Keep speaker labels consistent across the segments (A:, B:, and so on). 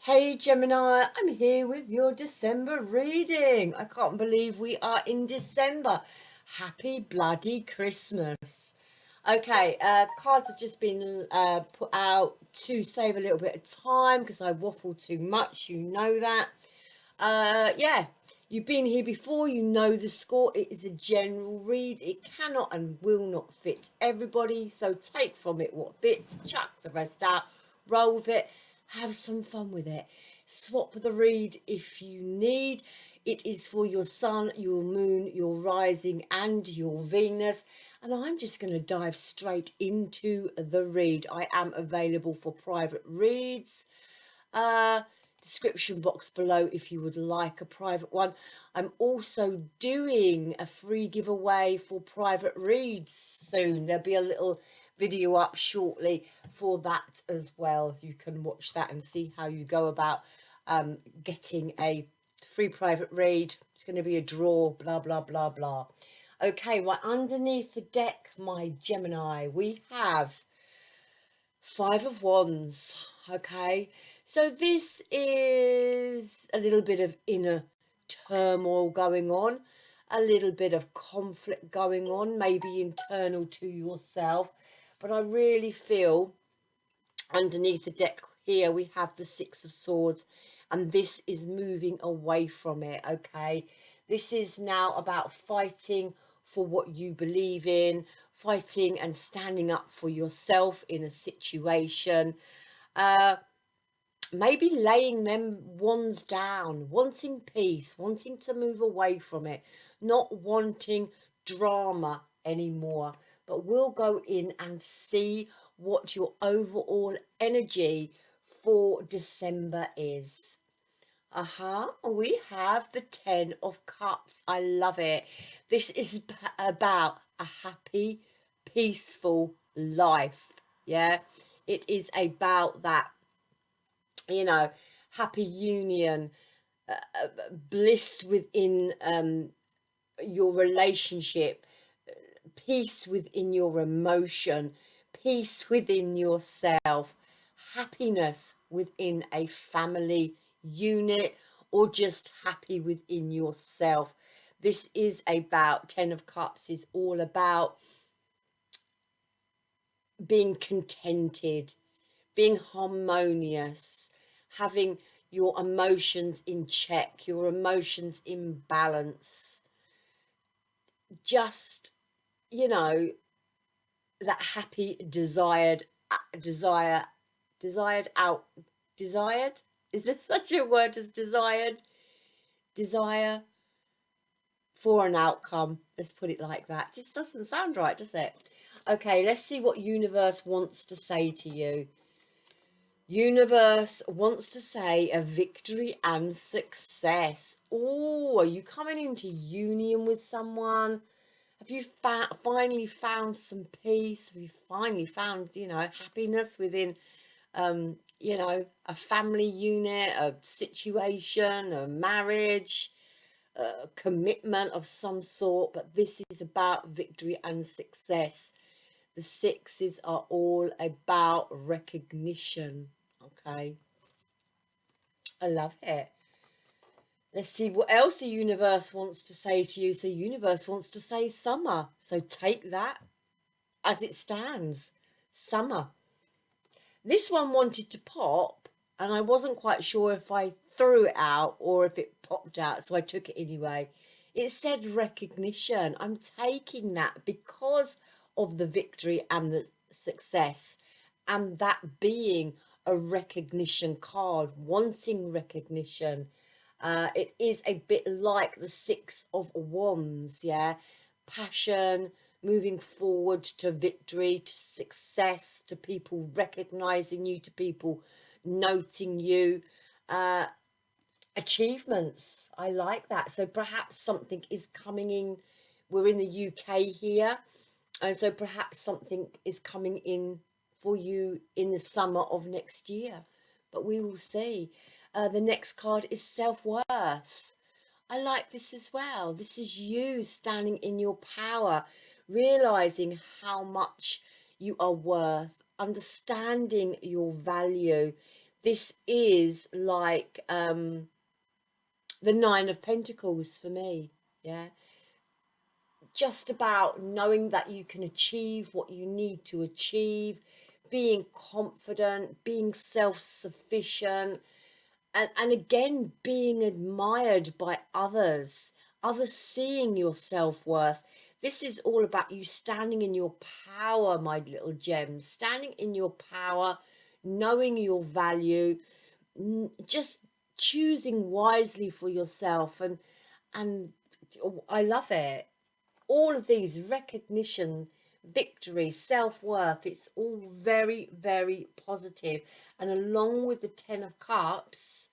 A: Hey Gemini, I'm here with your December reading. I can't believe we are in December. Happy bloody Christmas. Okay, cards have just been put out to save a little bit of time because I waffle too much, you know that. Yeah, you've been here before, you know the score. It is a general read. It cannot and will not fit everybody, so take from it what fits, chuck the rest out, roll with it, have some fun with it. Swap the read if you need. It is for your sun, your moon, your rising and your Venus. And I'm just going to dive straight into the read. I am available for private reads. Description box below if you would like a private one. I'm also doing a free giveaway for private reads soon. There'll be a little video up shortly for that as well. You can watch that and see how you go about getting a free private read. It's going to be a draw, blah blah blah blah. Okay, well, underneath the deck, my Gemini, we have Five of Wands. Okay, so this is a little bit of inner turmoil going on, a little bit of conflict going on, maybe internal to yourself. But I really feel underneath the deck here we have the Six of Swords, and this is moving away from it. Okay, this is now about fighting for what you believe in, fighting and standing up for yourself in a situation. Maybe laying them wands down, wanting peace, wanting to move away from it, not wanting drama anymore. But we'll go in and see what your overall energy for December is. We have the Ten of Cups. I love it. This is about a happy, peaceful life. Yeah, it is about that, you know, happy union, bliss within your relationship, peace within your emotion, peace within yourself, happiness within a family unit, or just happy within yourself. This is about, Ten of Cups is all about being contented, being harmonious, having your emotions in check, your emotions in balance. Just, you know, that happy, desired, desired. Is there such a word as desired? Desire for an outcome. Let's put it like that. This doesn't sound right, does it? Okay, let's see what universe wants to say to you. Universe wants to say a victory and success. Oh, are you coming into union with someone? Have you finally found some peace? Have you finally found, you know, happiness within, you know, a family unit, a situation, a marriage, a commitment of some sort? But this is about victory and success. The sixes are all about recognition. Okay, I love it. Let's see what else the universe wants to say to you. So universe wants to say summer. So take that as it stands. Summer. This one wanted to pop, and I wasn't quite sure if I threw it out or if it popped out, so I took it anyway. It said recognition. I'm taking that because of the victory and the success, and that being a recognition card, wanting recognition. It is a bit like the Six of Wands, yeah? Passion, moving forward to victory, to success, to people recognizing you, to people noting you. Achievements, I like that. So perhaps something is coming in. We're in the UK here, and so perhaps something is coming in for you in the summer of next year, but we will see. The next card is self-worth. I like this as well. This is you standing in your power, realizing how much you are worth, understanding your value. This is like the Nine of Pentacles for me. Yeah, just about knowing that you can achieve what you need to achieve, being confident, being self-sufficient, and again being admired by others, others seeing your self-worth. This is all about you standing in your power, my little gems, standing in your power, knowing your value, just choosing wisely for yourself. And I love it. All of these: recognition, victory, self-worth, it's all very, very positive. And along with the Ten of Cups,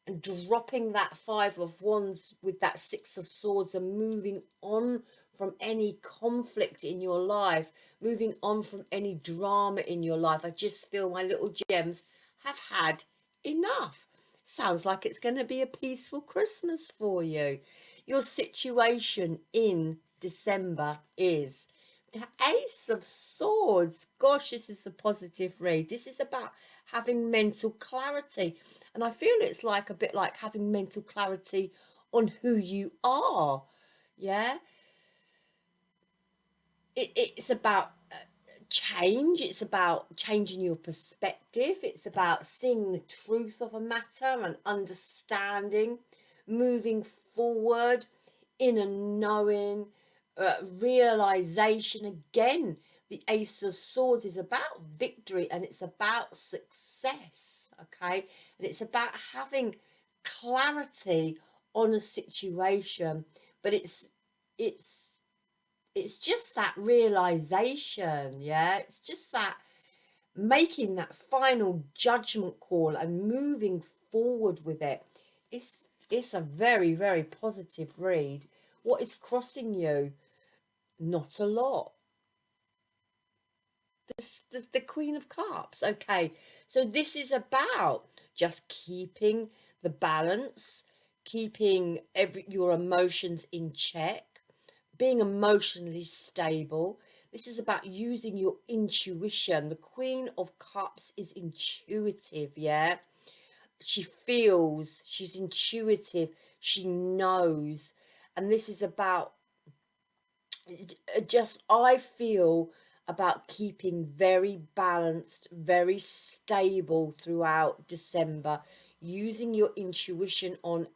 A: and dropping that Five of Wands with that Six of Swords, and moving on from any conflict in your life, moving on from any drama in your life. I just feel my little gems have had enough. Sounds like it's going to be a peaceful Christmas for you. Your situation in December is the Ace of Swords. Gosh, this is a positive read. This is about having mental clarity. And I feel it's like a bit like having mental clarity on who you are. Yeah. It's about change. It's about changing your perspective. It's about seeing the truth of a matter and understanding, moving forward, inner knowing, realization. Again, the Ace of Swords is about victory, and it's about success. Okay, and it's about having clarity on a situation, but it's just that realization. Yeah, it's just that making that final judgment call and moving forward with it. It's a very, very positive read. What is crossing you? Not a lot. The Queen of Cups. Okay, so this is about just keeping the balance, keeping your emotions in check, being emotionally stable. This is about using your intuition. The Queen of Cups is intuitive. Yeah, she feels, she's intuitive, she knows. And this is about just, I feel, about keeping very balanced, very stable throughout December, using your intuition on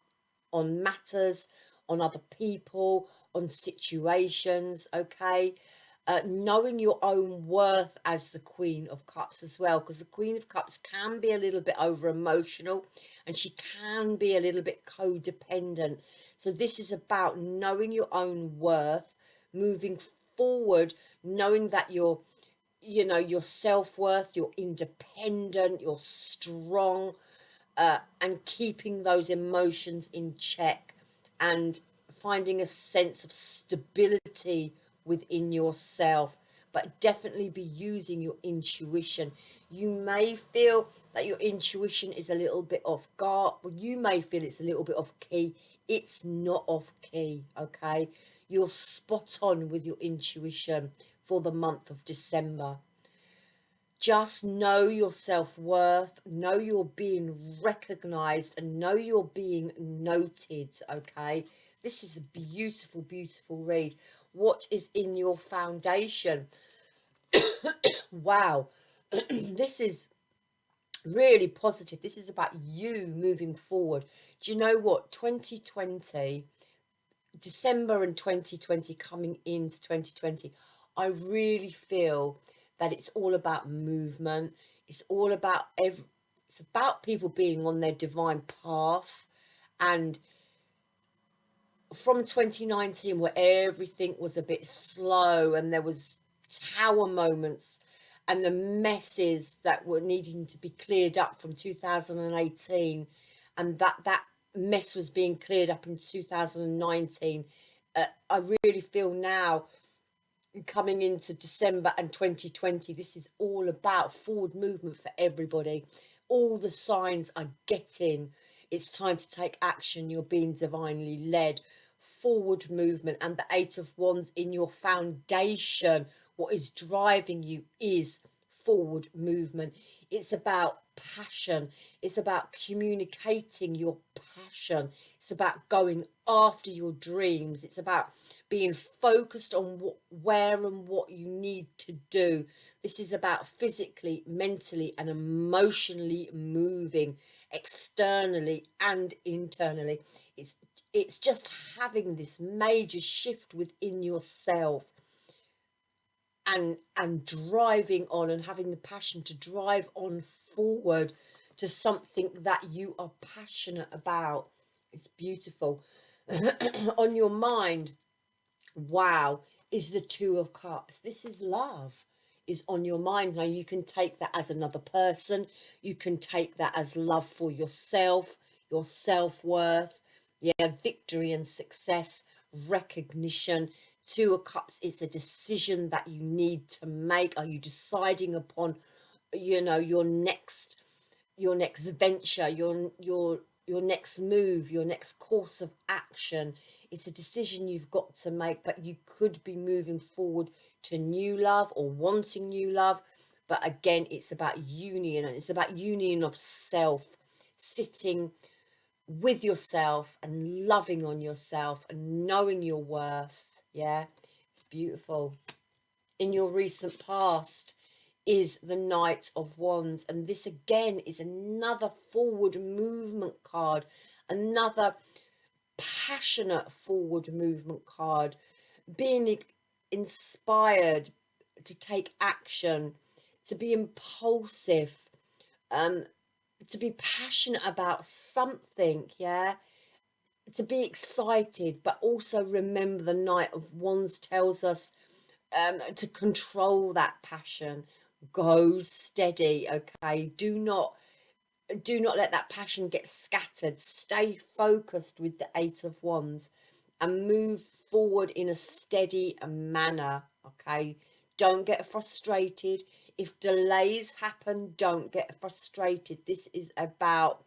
A: matters, on other people, on situations. Okay, knowing your own worth as the Queen of Cups as well, because the Queen of Cups can be a little bit over emotional, and she can be a little bit codependent. So this is about knowing your own worth, moving forward, knowing that your self-worth, you're independent, you're strong, and keeping those emotions in check, and finding a sense of stability within yourself, but definitely be using your intuition. You may feel that your intuition is a little bit off guard, well, you may feel it's a little bit off key. It's not off key. Okay, you're spot on with your intuition for the month of December. Just know your self-worth, know you're being recognized, and know you're being noted. Okay, this is a beautiful, beautiful read. What is in your foundation? Wow. This is really positive. This is about you moving forward. Do you know what? 2020, December, and 2020 coming into 2020, I really feel that it's all about movement. It's all about it's about people being on their divine path. And from 2019, where everything was a bit slow and there was tower moments and the messes that were needing to be cleared up from 2018, and that mess was being cleared up in 2019, I really feel now, coming into December and 2020, this is all about forward movement for everybody. All the signs are getting, it's time to take action. You're being divinely led. Forward movement, and the Eight of Wands in your foundation. What is driving you is forward movement. It's about passion. It's about communicating your passion. It's about going after your dreams. It's about being focused on where and what you need to do. This is about physically, mentally, and emotionally moving externally and internally. It's just having this major shift within yourself, and driving on, and having the passion to drive on forward to something that you are passionate about. It's beautiful. On your mind, wow, is the Two of Cups. This is love, is on your mind. Now you can take that as another person, you can take that as love for yourself, your self-worth, yeah, victory and success, recognition. Two of Cups is a decision that you need to make. Are you deciding upon, you know, your next venture, your next move, your next course of action? It's a decision you've got to make, but you could be moving forward to new love or wanting new love. But again, it's about union, and it's about union of self, sitting with yourself and loving on yourself and knowing your worth. Yeah, it's beautiful. In your recent past is the Knight of Wands, and this again is another forward movement card, another passionate forward movement card, being inspired to take action, to be impulsive, to be passionate about something, yeah, to be excited. But also remember, the Knight of Wands tells us to control that passion. Go steady, okay? Do not let that passion get scattered. Stay focused with the Eight of Wands and move forward in a steady manner, okay? Don't get frustrated. If delays happen, don't get frustrated. This is about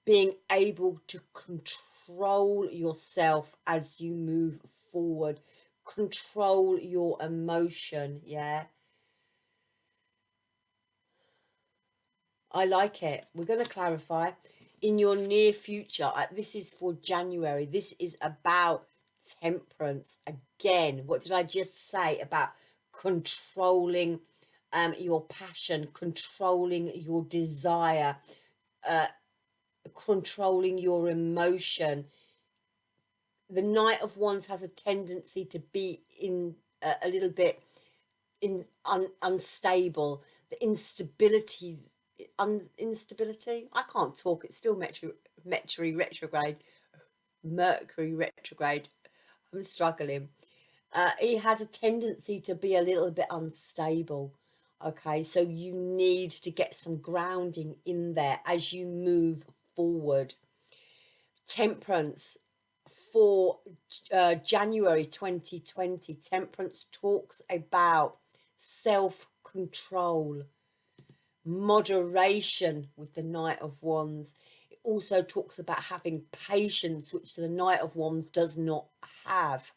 A: being able to control yourself as you move forward. Control your emotion, yeah? I like it. We're going to clarify. In your near future, this is for January. This is about temperance. Again, what did I just say about controlling your passion, controlling your desire, controlling your emotion? The Knight of Wands has a tendency to be in a little bit unstable. The instability, I can't talk. It's still Mercury retrograde. I'm struggling. He has a tendency to be a little bit unstable. Okay, so you need to get some grounding in there as you move forward. Temperance for January 2020. Temperance talks about self-control, moderation with the Knight of Wands. It also talks about having patience, which the Knight of Wands does not have.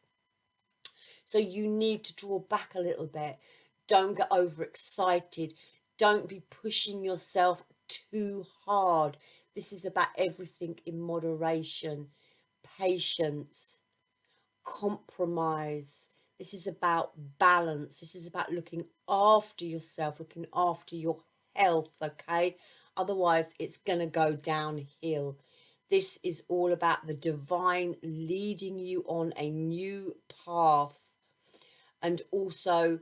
A: So you need to draw back a little bit. Don't get overexcited. Don't be pushing yourself too hard. This is about everything in moderation, patience, compromise. This is about balance. This is about looking after yourself, looking after your health, okay? Otherwise, it's going to go downhill. This is all about the divine leading you on a new path, and also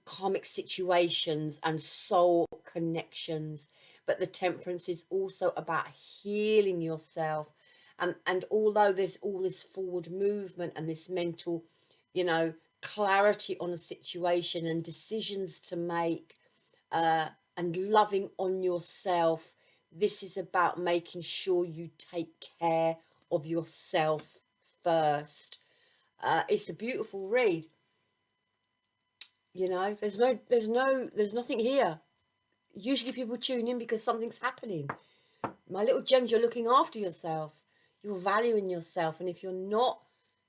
A: karmic situations and soul connections. But the temperance is also about healing yourself. And although there's all this forward movement and this mental, you know, clarity on a situation and decisions to make, and loving on yourself, this is about making sure you take care of yourself first. It's a beautiful read. You know, there's nothing here. Usually people tune in because something's happening. My little gems, you're looking after yourself. You're valuing yourself. And if you're not,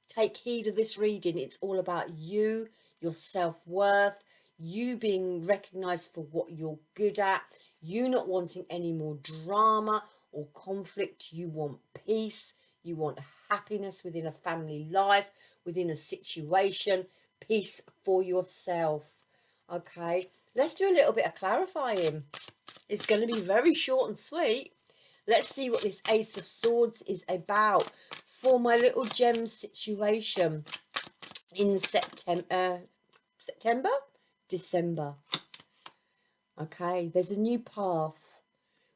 A: take heed of this reading. It's all about you, your self-worth, you being recognized for what you're good at, you not wanting any more drama or conflict. You want peace, you want happiness within a family life, within a situation, peace for yourself. Okay, let's do a little bit of clarifying. It's going to be very short and sweet. Let's see what this Ace of Swords is about for my little gem situation in September, December. Okay, there's a new path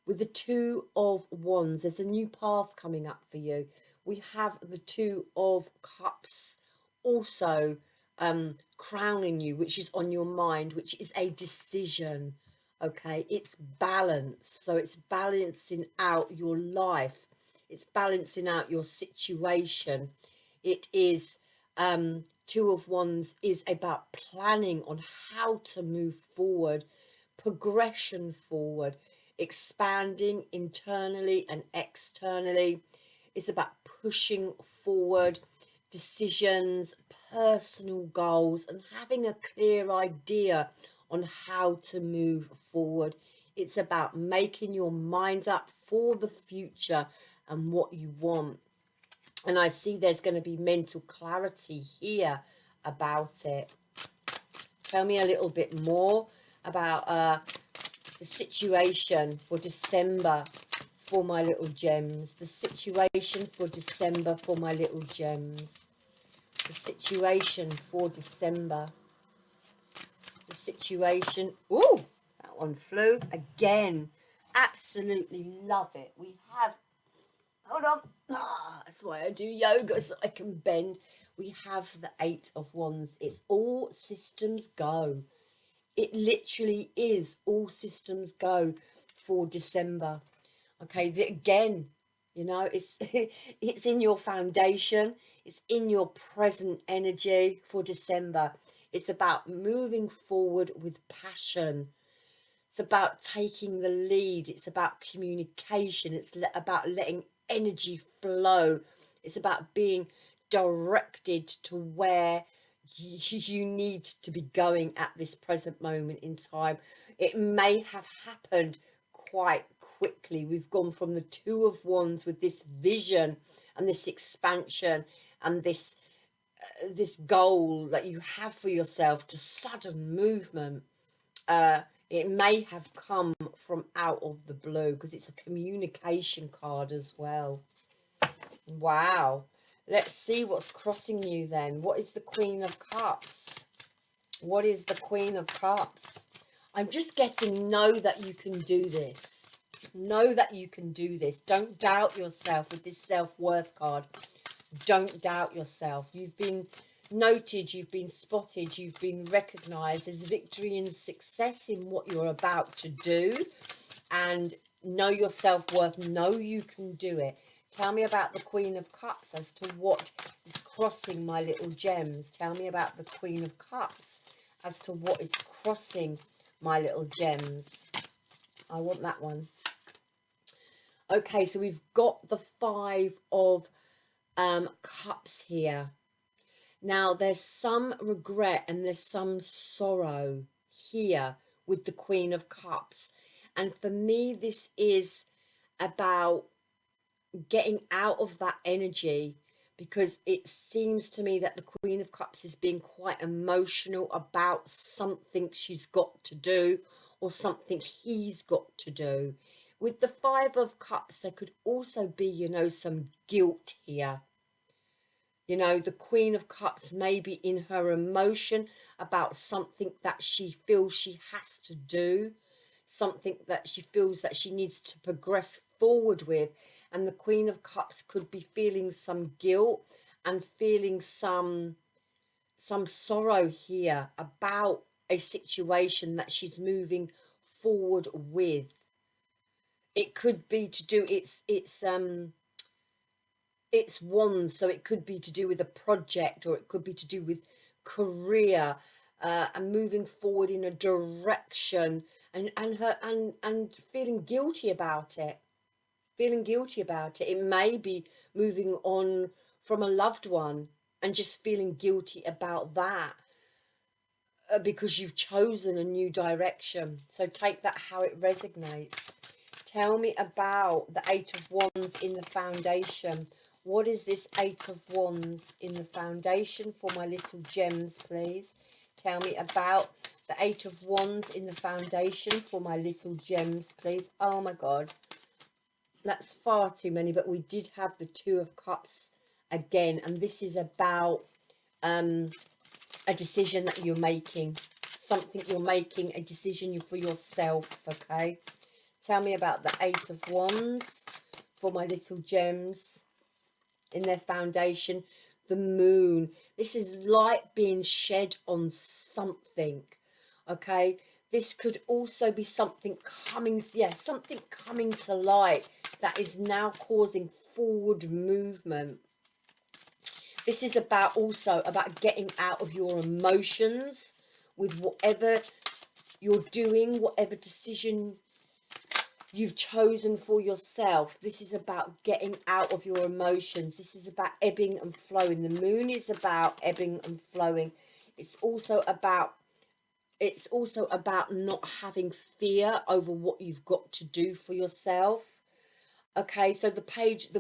A: with the Two of Wands. There's a new path coming up for you. We have the Two of Cups also crowning you, which is on your mind, which is a decision. Okay, it's balance. So it's balancing out your life. It's balancing out your situation. It is Two of Wands is about planning on how to move forward, progression forward, expanding internally and externally. It's about pushing forward, decisions, personal goals, and having a clear idea on how to move forward. It's about making your mind up for the future and what you want. And I see there's going to be mental clarity here about it. Tell me a little bit more about the situation for December for my little gems. The situation for December for my little gems. The situation for December. The situation. Ooh, that one flew again. Absolutely love it. We have. Hold on. That's why I do yoga, so I can bend. We have the Eight of Wands. It's all systems go. It literally is all systems go for December. Okay, again, you know, it's it's in your foundation. It's in your present energy for December. It's about moving forward with passion. It's about taking the lead. It's about communication. It's about letting energy flow. It's about being directed to where you need to be going at this present moment in time. It may have happened quite quickly. We've gone from the Two of Wands with this vision and this expansion and this goal that you have for yourself to sudden movement. It may have come from out of the blue because it's a communication card as well. Wow. Let's see what's crossing you then. What is the Queen of Cups? What is the Queen of Cups? I'm just getting, know that you can do this. Know that you can do this. Don't doubt yourself with this self-worth card. Don't doubt yourself. You've been noted, you've been spotted, you've been recognized. There's victory and success in what you're about to do. And know your self-worth. Know you can do it. Tell me about the Queen of Cups as to what is crossing my little gems. Tell me about the Queen of Cups as to what is crossing my little gems. I want that one. Okay, so we've got the Five of Cups here. Now, there's some regret and there's some sorrow here with the Queen of Cups. And for me, this is about getting out of that energy, because it seems to me that the Queen of Cups is being quite emotional about something she's got to do or something he's got to do. With the Five of Cups, there could also be, you know, some guilt here. You know, the Queen of Cups may be in her emotion about something that she feels she has to do, something that she feels that she needs to progress forward with. And the Queen of Cups could be feeling some guilt and feeling some sorrow here about a situation that she's moving forward with. It could be to do, it's wands, so it could be to do with a project, or it could be to do with career, and moving forward in a direction, and feeling guilty about it. It may be moving on from a loved one and just feeling guilty about that. because you've chosen a new direction. So take that how it resonates. Tell me about the Eight of Wands in the foundation. What is this Eight of Wands in the foundation for my little gems, please? Tell me about the Eight of Wands in the foundation for my little gems, please. Oh my God. That's far too many, but we did have the Two of Cups again. And this is about a decision that you're making. Something you're making, a decision for yourself, okay? Tell me about the Eight of Wands for my little gems in their foundation. The Moon. This is light being shed on something, okay? This could also be something coming, something coming to light that is now causing forward movement. This is also about getting out of your emotions with whatever you're doing, whatever decision you've chosen for yourself. This is about getting out of your emotions. This is about ebbing and flowing. The Moon is about ebbing and flowing. It's also about not having fear over what you've got to do for yourself. Okay, so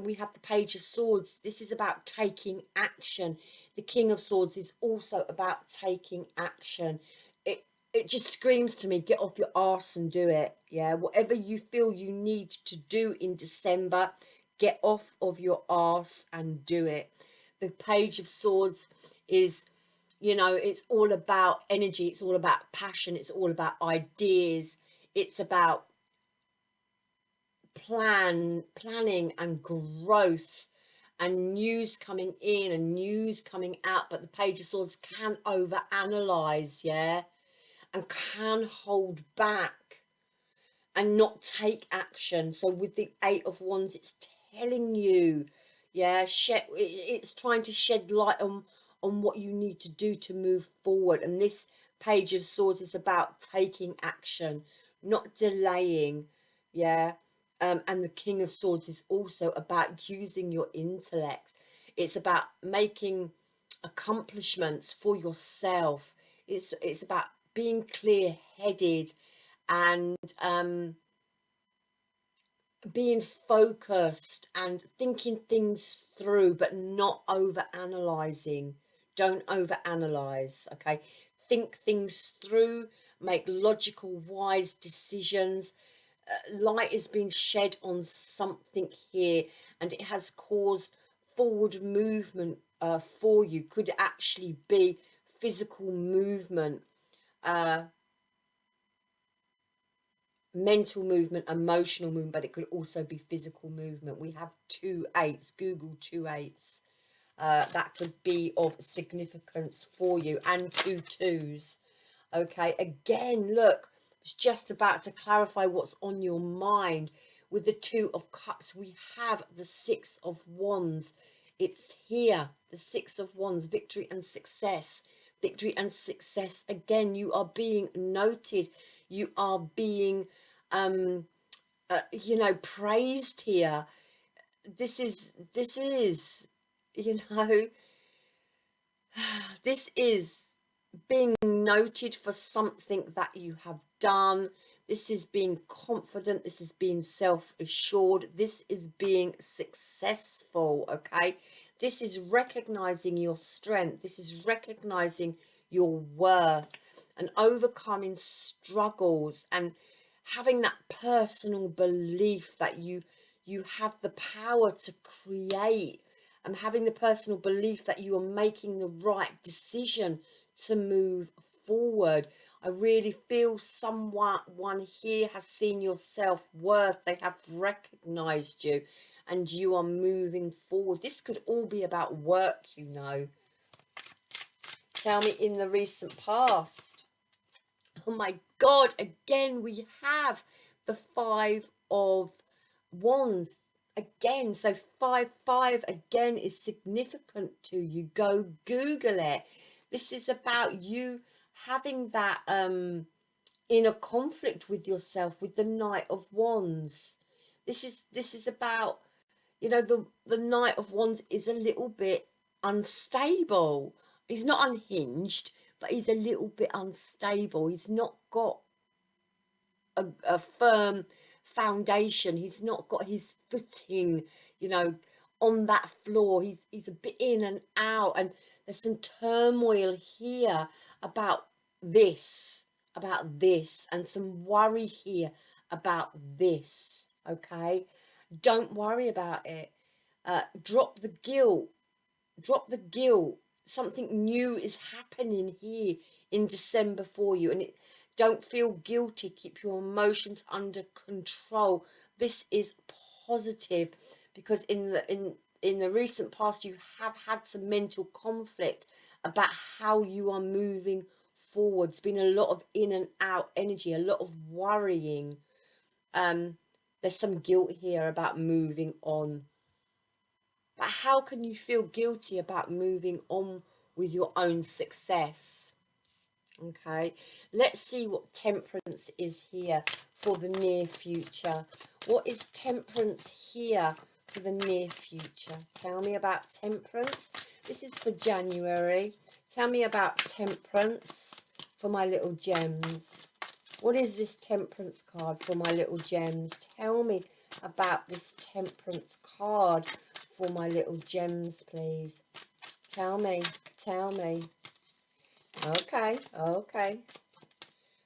A: we have the Page of Swords. This is about taking action. The King of Swords is also about taking action. It just screams to me, get off your arse and do it. Yeah, whatever you feel you need to do in December, get off of your arse and do it. The Page of Swords is, it's all about energy. It's all about passion. It's all about ideas. It's about planning and growth and news coming in and news coming out. But the Page of Swords can overanalyze, and can hold back and not take action. So with the Eight of Wands, it's telling you, it's trying to shed light on what you need to do to move forward. And this Page of Swords is about taking action, not delaying. And the King of Swords is also about using your intellect. It's about making accomplishments for yourself. It's about being clear-headed and being focused and thinking things through, but not over-analyzing. Don't over-analyze, okay? Think things through, make logical, wise decisions. Light is being shed on something here, and it has caused forward movement for you. Could actually be physical movement, mental movement, emotional movement, but it could also be physical movement. We have 2 8s. Google 2 8s. That could be of significance for you, and 2 2s. Okay, again, look, it's just about to clarify what's on your mind. With the Two of Cups, we have the Six of Wands. It's here, the Six of Wands, victory and success. Victory and success. Again, you are being noted. You are being, praised here. This is, this is being noted for something that you have done. This is being confident. This is being self-assured. This is being successful, okay? This is recognizing your strength. This is recognizing your worth and overcoming struggles and having that personal belief that you have the power to create, and having the personal belief that you are making the right decision to move forward. I really feel someone here has seen your self-worth. They have recognized you and you are moving forward. This could all be about work, Tell me in the recent past. Oh my God, again we have the Five of Wands again. So 5 again is significant to you. Go Google it. This is about you having that inner conflict with yourself with the Knight of Wands. This is about, the Knight of Wands is a little bit unstable. He's not unhinged, but he's a little bit unstable. He's not got a firm foundation. He's not got his footing, you know, on that floor. He's a bit in and out, and there's some turmoil here about this, and some worry here about this. Okay, don't worry about it. Drop the guilt. Drop the guilt. Something new is happening here in December for you, and don't feel guilty. Keep your emotions under control. This is positive, because in the recent past you have had some mental conflict about how you are moving forward. There's been a lot of in and out energy, a lot of worrying. There's some guilt here about moving on. But how can you feel guilty about moving on with your own success? Okay, let's see what temperance is here for the near future. What is temperance here for the near future? Tell me about temperance. This is for January. Tell me about temperance for my little gems. What is this temperance card for my little gems? Tell me about this temperance card for my little gems, please. Tell me, tell me. Okay, okay.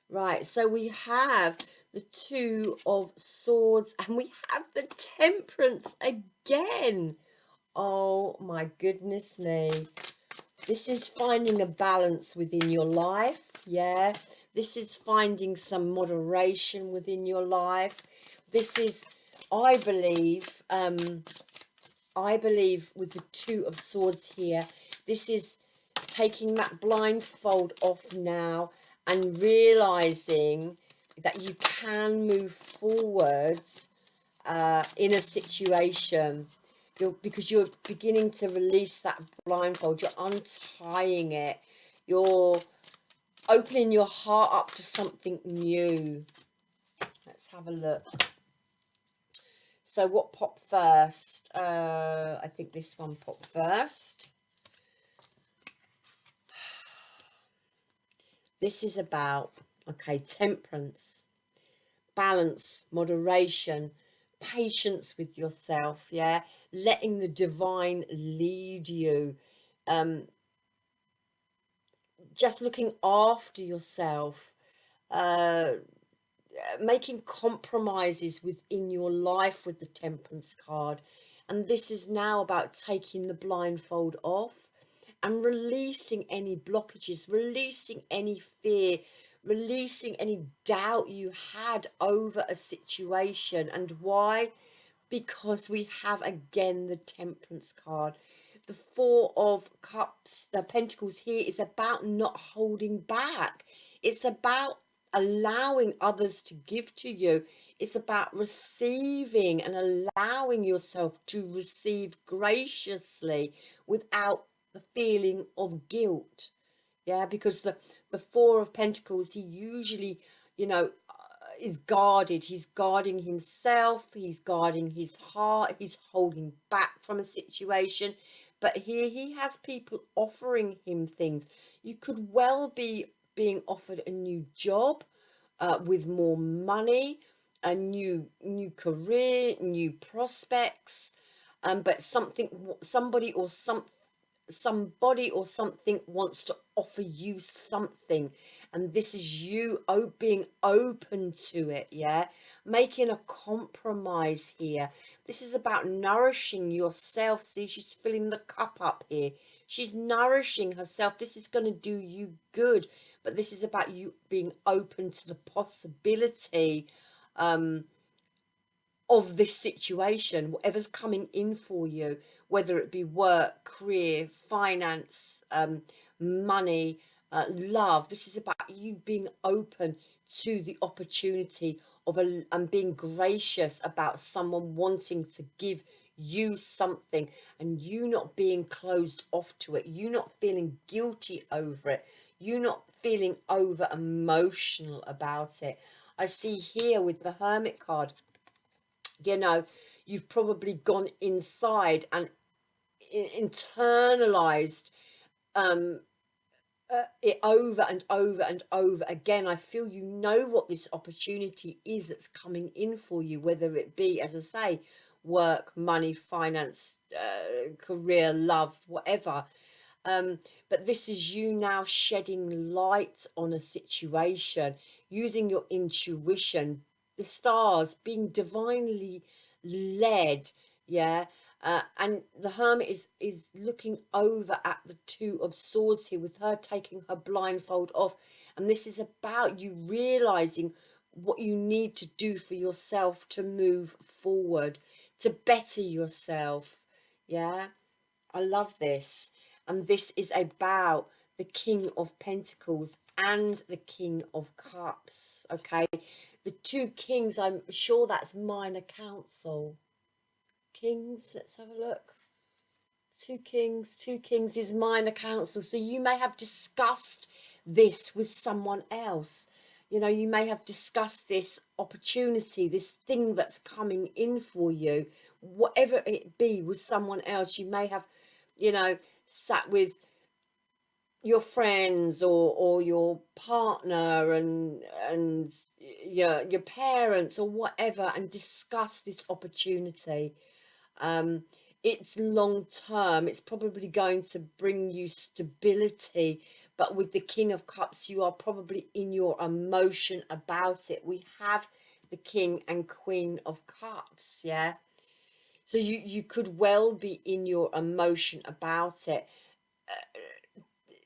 A: Right, so we have the Two of Swords, and we have the Temperance again. Oh my goodness me. This is finding a balance within your life, yeah. This is finding some moderation within your life. This is, I believe with the Two of Swords here, this is taking that blindfold off now and realizing that you can move forwards in a situation. Because you're beginning to release that blindfold, you're untying it, you're opening your heart up to something new. Let's have a look. So what popped first? I think this one popped first. This is about, okay, temperance, balance, moderation, patience with yourself, yeah, letting the divine lead you, just looking after yourself, making compromises within your life with the temperance card. And this is now about taking the blindfold off and releasing any blockages, releasing any fear, releasing any doubt you had over a situation. And why? Because we have again the Temperance card. The Four of Cups, the Pentacles here, is about not holding back. It's about allowing others to give to you. It's about receiving and allowing yourself to receive graciously without the feeling of guilt. Yeah, because the Four of Pentacles, he usually, you know, is guarded. He's guarding himself, he's guarding his heart, he's holding back from a situation. But here he has people offering him things. You could well be being offered a new job with more money, a new career, new prospects, but somebody or something wants to offer you something, and this is you being open to it, yeah, making a compromise here. This is about nourishing yourself. See, she's filling the cup up here, she's nourishing herself. This is going to do you good, but this is about you being open to the possibility of this situation, whatever's coming in for you, whether it be work, career, finance, money, love. This is about you being open to the opportunity of and being gracious about someone wanting to give you something, and you not being closed off to it, you not feeling guilty over it, you not feeling over emotional about it. I see here with the Hermit card, you know, you've probably gone inside and internalized it over and over and over again. I feel you know what this opportunity is that's coming in for you, whether it be, as I say, work, money, finance, career, love, whatever. But this is you now shedding light on a situation, using your intuition, the stars, being divinely led. Yeah. And the Hermit is looking over at the Two of Swords here, with her taking her blindfold off. And this is about you realizing what you need to do for yourself to move forward, to better yourself. Yeah. I love this. And this is about the King of Pentacles and the King of Cups. Okay. The two kings, I'm sure that's minor council. Kings, let's have a look. Two kings is minor council. So you may have discussed this with someone else. You know, you may have discussed this opportunity, this thing that's coming in for you, whatever it be, with someone else. You may have, you know, sat with your friends or your partner and your parents or whatever, and discuss this opportunity. um it's long term, it's probably going to bring you stability, but with the King of Cups, you are probably in your emotion about it. We have the King and Queen of Cups. Yeah. So you could well be in your emotion about it.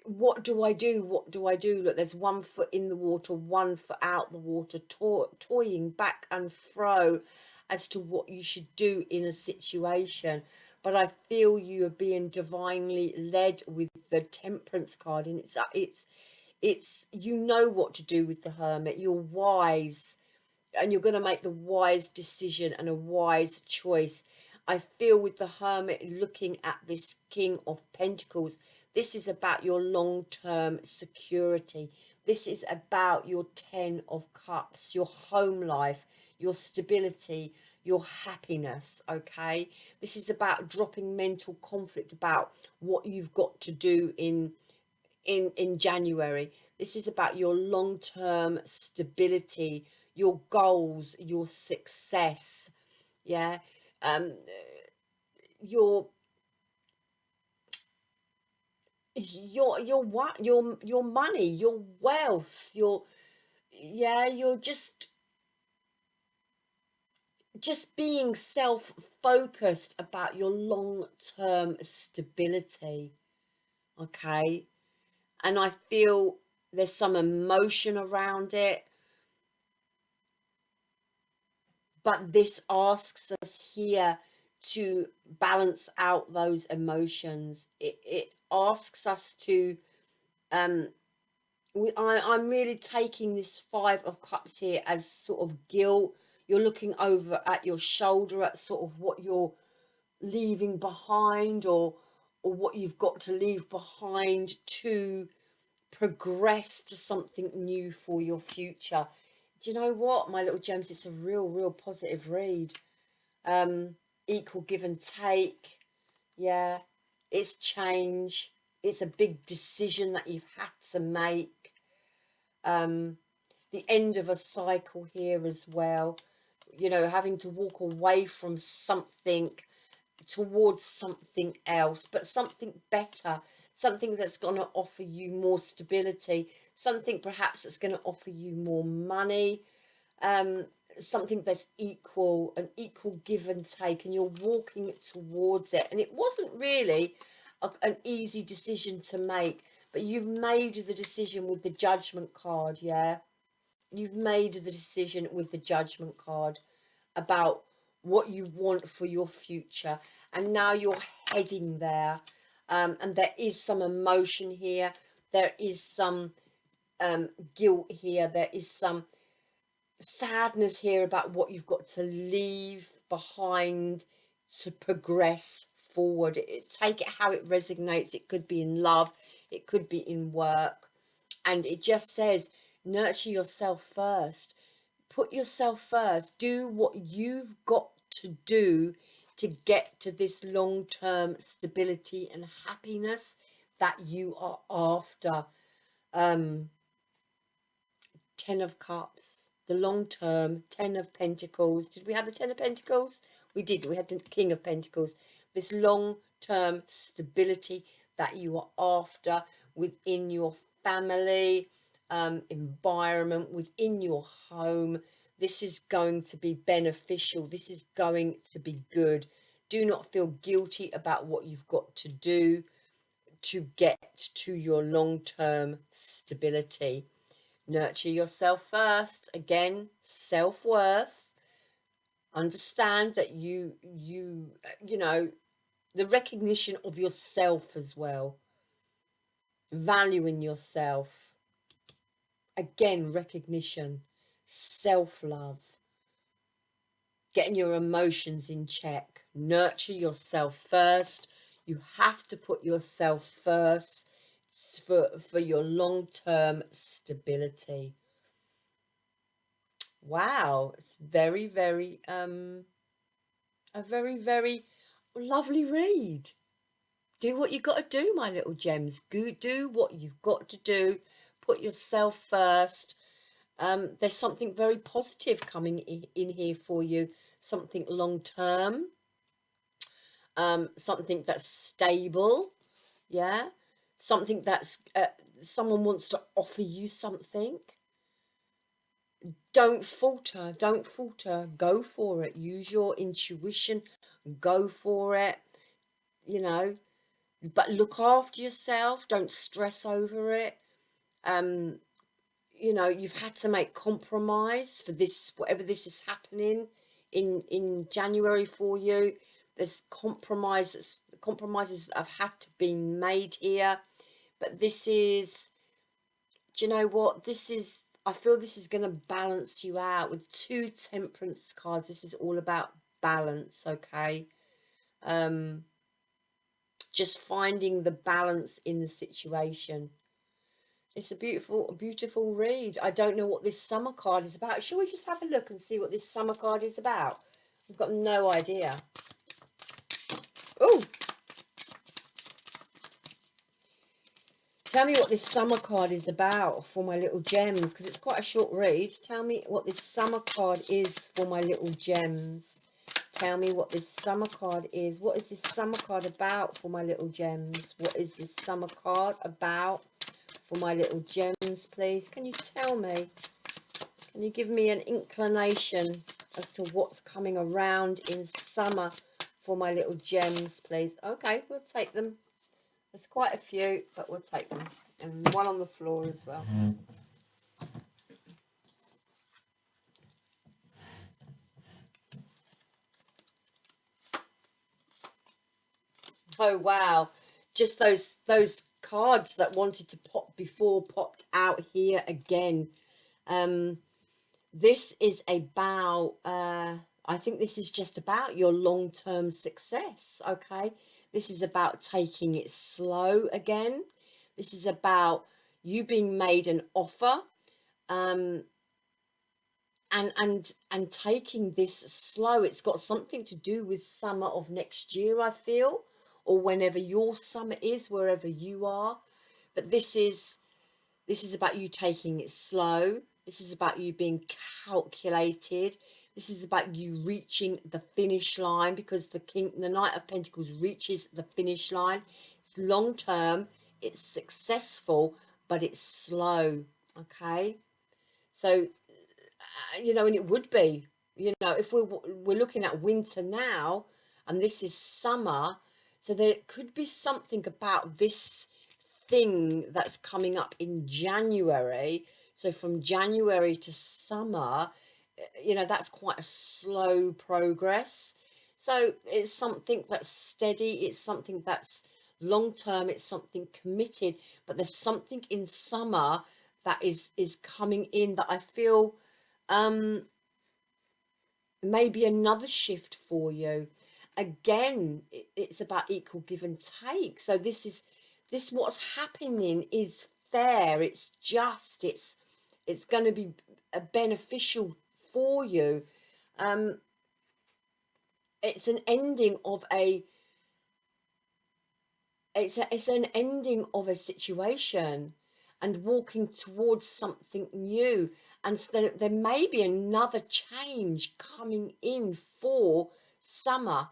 A: What do I do? What do I do? Look, there's one foot in the water, one foot out the water, toying back and fro as to what you should do in a situation. But I feel you are being divinely led with the Temperance card, and it's you know what to do with the Hermit. You're wise, and you're going to make the wise decision and a wise choice. I feel with the Hermit looking at this King of Pentacles, this is about your long-term security. This is about your Ten of Cups, your home life, your stability, your happiness. Okay, this is about dropping mental conflict about what you've got to do in January. This is about your long-term stability, your goals, your success. Yeah. um your what your money, your wealth, your, yeah, you're just being self-focused about your long-term stability. Okay. And I feel there's some emotion around it, but this asks us here to balance out those emotions. It asks us to um I'm really taking this Five of Cups here as sort of guilt. You're looking over at your shoulder at sort of what you're leaving behind, or what you've got to leave behind to progress to something new for your future. Do you know what, my little gems? It's a real positive read. Equal give and take. Yeah, it's change. It's a big decision that you've had to make. The end of a cycle here as well. You know, having to walk away from something towards something else, but something better, something that's going to offer you more stability, something perhaps that's going to offer you more money, um, something that's equal, an equal give and take, and you're walking towards it. And it wasn't really an easy decision to make, but you've made the decision with the Judgment card. Yeah, you've made the decision with the Judgment card about what you want for your future, and now you're heading there. And there is some emotion here, there is some guilt here, there is some sadness here about what you've got to leave behind to progress forward. Take it how it resonates. It could be in love, it could be in work, and it just says nurture yourself first. Put yourself first. Do what you've got to do to get to this long-term stability and happiness that you are after. Ten of Cups, the long term, Ten of Pentacles. Did we have the Ten of Pentacles? We did. We had the King of Pentacles. This long term stability that you are after within your family, environment, within your home. This is going to be beneficial. This is going to be good. Do not feel guilty about what you've got to do to get to your long-term stability. Nurture yourself first. Again, self-worth. Understand that you know, the recognition of yourself as well. Valuing yourself. Again, recognition. Self-love. Getting your emotions in check. Nurture yourself first. You have to put yourself first for your long-term stability. Wow, it's very, very a very, very lovely read. Do what you got to do, my little gems. Do what you've got to do. Put yourself first. There's something very positive coming in here for you. Something long-term. Something that's stable. Yeah. Something that's someone wants to offer you something. Don't falter. Don't falter. Go for it. Use your intuition. Go for it. You know, but look after yourself. Don't stress over it. You know, you've had to make compromise for this, whatever this is happening in January for you. There's compromises that have had to be made here. But this is, do you know what? This is, I feel this is going to balance you out with two Temperance cards. This is all about balance, okay? Just finding the balance in the situation. It's a beautiful, beautiful read. I don't know what this summer card is about. Shall we just have a look and see what this summer card is about? I've got no idea. Oh! Tell me what this summer card is about for my little gems, because it's quite a short read. Tell me what this summer card is for my little gems. Tell me what this summer card is. What is this summer card about for my little gems? What is this summer card about for my little gems, please? Can you tell me? Can you give me an inclination as to what's coming around in summer for my little gems, please? Okay, we'll take them. There's quite a few, but we'll take them. And one on the floor as well. Oh, wow. Just those cards that wanted to pop before popped out here again. This is about, I think this is just about your long-term success, okay? This is about taking it slow again. This is about you being made an offer, and taking this slow. It's got something to do with summer of next year, I feel, or whenever your summer is, wherever you are. But this is about you taking it slow. This is about you being calculated. This is about you reaching the finish line, because the Knight of Pentacles reaches the finish line. It's long term, it's successful, but it's slow, okay? So, you know, and it would be, you know, if we're looking at winter now, and this is summer, so there could be something about this thing that's coming up in January. So from January to summer, you know, that's quite a slow progress. So it's something that's steady, it's something that's long term, it's something committed. But there's something in summer that is coming in that I feel maybe another shift for you. Again, it's about equal give and take. So this what's happening is fair, it's just, it's going to be beneficial for you. It's an ending of it's an ending of a situation, and walking towards something new. And so there may be another change coming in for summer.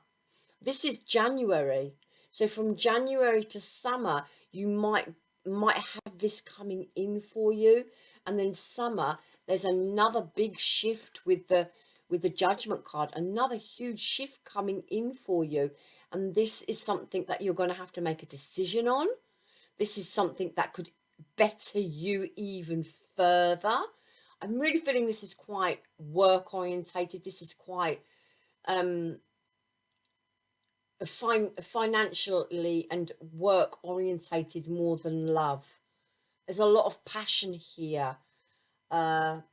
A: This is January. So from January to summer, you might have this coming in for you. And then summer, there's another big shift with the Judgment card, another huge shift coming in for you. And this is something that you're going to have to make a decision on. This is something that could better you even further. I'm really feeling this is quite work orientated. This is quite financially and work orientated more than love. There's a lot of passion here, but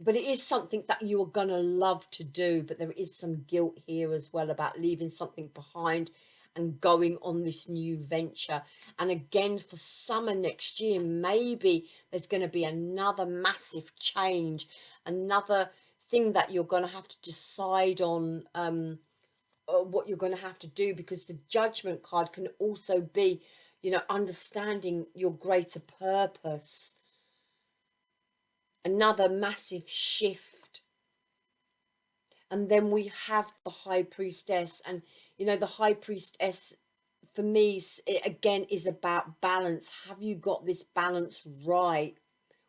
A: it is something that you are going to love to do. But there is some guilt here as well about leaving something behind and going on this new venture. And again, for summer next year, maybe there's going to be another massive change, another thing that you're going to have to decide on, what you're going to have to do, because the Judgment card can also be, you know, understanding your greater purpose. Another massive shift. And then we have the High Priestess, and you know, the High Priestess for me, it again is about balance. Have you got this balance right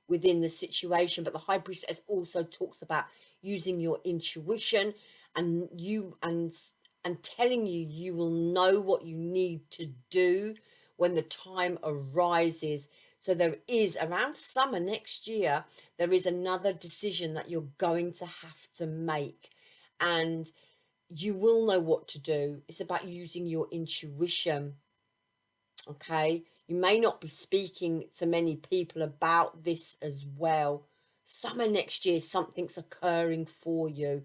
A: within the situation? But the High Priestess also talks about using your intuition, and telling you, you will know what you need to do when the time arises. So there is, around summer next year, there is another decision that you're going to have to make, and you will know what to do. It's about using your intuition. Okay, you may not be speaking to many people about this as well. Summer next year, something's occurring for you,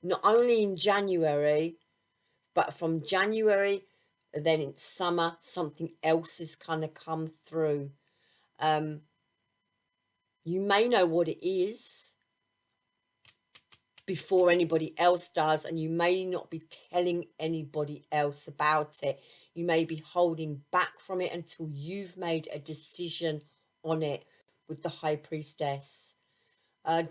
A: not only in January, but from January, then in summer, something else is kind of come through. You may know what it is before anybody else does, and you may not be telling anybody else about it. You may be holding back from it until you've made a decision on it with the High Priestess.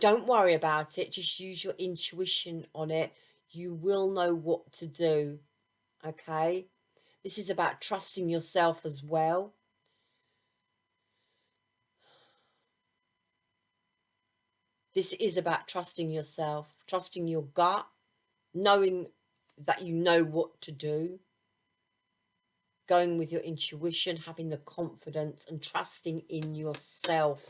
A: Don't worry about it. Just use your intuition on it. You will know what to do. Okay? This is about trusting yourself as well. This is about trusting yourself, trusting your gut, knowing that you know what to do, going with your intuition, having the confidence and trusting in yourself,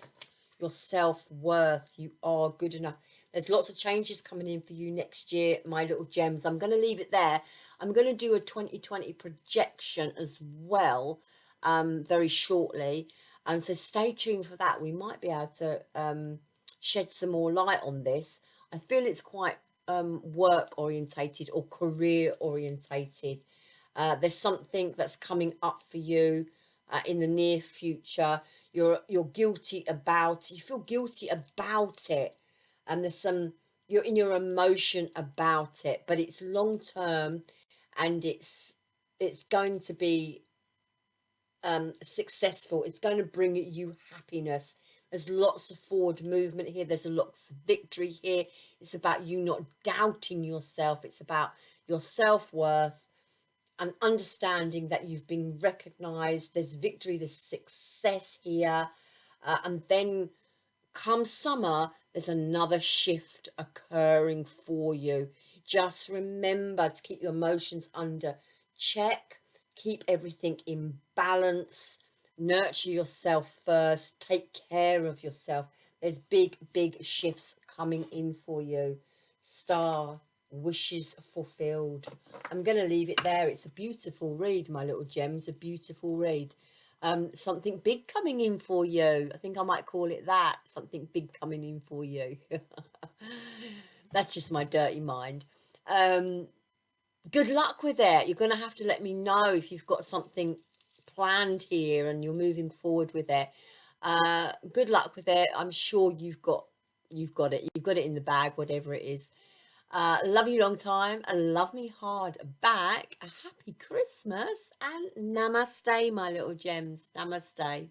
A: your self-worth. You are good enough. There's lots of changes coming in for you next year, my little gems. I'm going to leave it there. I'm going to do a 2020 projection as well, very shortly. And so stay tuned for that. We might be able to shed some more light on this. I feel it's quite work orientated or career orientated. There's something that's coming up for you in the near future. You're guilty about, you feel guilty about it, and there's some, you're in your emotion about it, but it's long term, and it's going to be successful. It's going to bring you happiness. There's lots of forward movement here. There's lots of victory here. It's about you not doubting yourself. It's about your self-worth and understanding that you've been recognized. There's victory, there's success here. And then come summer, there's another shift occurring for you. Just remember to keep your emotions under check. Keep everything in balance. Nurture yourself first. Take care of yourself. There's big, big shifts coming in for you. Star, wishes fulfilled. I'm going to leave it there. It's a beautiful read, my little gems. A beautiful read. Something big coming in for you. I think I might call it that. Something big coming in for you. That's just my dirty mind. Good luck with it. You're going to have to let me know if you've got something planned here and you're moving forward with it. Good luck with it. I'm sure you've got it. You've got it in the bag, whatever it is. Love you long time and love me hard back. A happy Christmas and namaste, my little gems. Namaste.